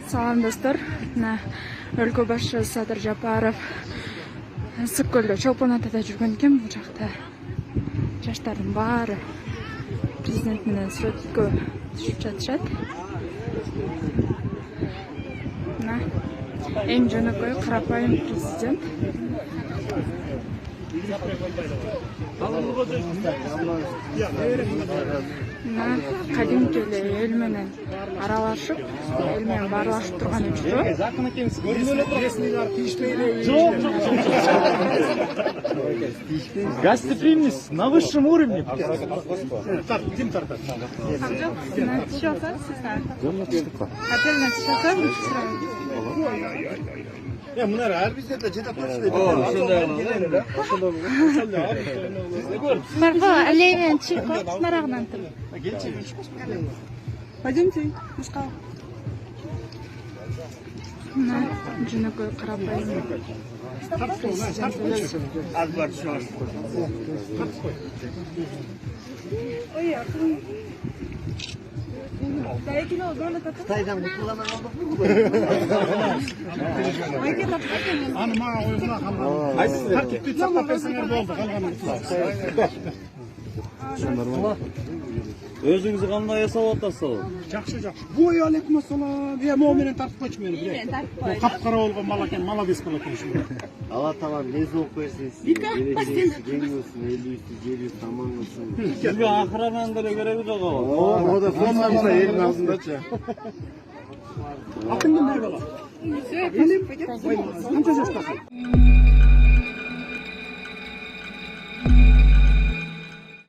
Салам достар, өлкө башчысы Садыр Жапаров Ысык-Көлдө чолпонатада жүргөн экен. Бул жакта жаштардын баары президент менен сүрөткө түшүп жатышат. Эң жөнөкөй карапайым президент. Кадимки эле эл менен аралашып, эл менен баарлашып турган учуру. Гостеприимность на высшем уровне. Bunlar her bizde de ceda parçası. Марфа, алеймен чык, нарагынан тым. Пойдемте, мышка. Жөнөкөй карапайым. Xitaydan mutlular aldık mı? Hanıma oyuna kalmadı. Takipte çapta peseler oldu. Özünüzü kanına yasal atasın. Жақсы. Бой алейкум ассалам. Моминен тартып койчу мени, билет. Капкара болгон мал экен, молодец болот экен. Алла таалам лезок берсин. Жеңилсин, элүүсү, желүүсү, таман болсун. Sizge ahıranan da görevi yok ama. O da fonlarsa elin ağzındaça. Akındım bir bala. Benim, kança жаштасың?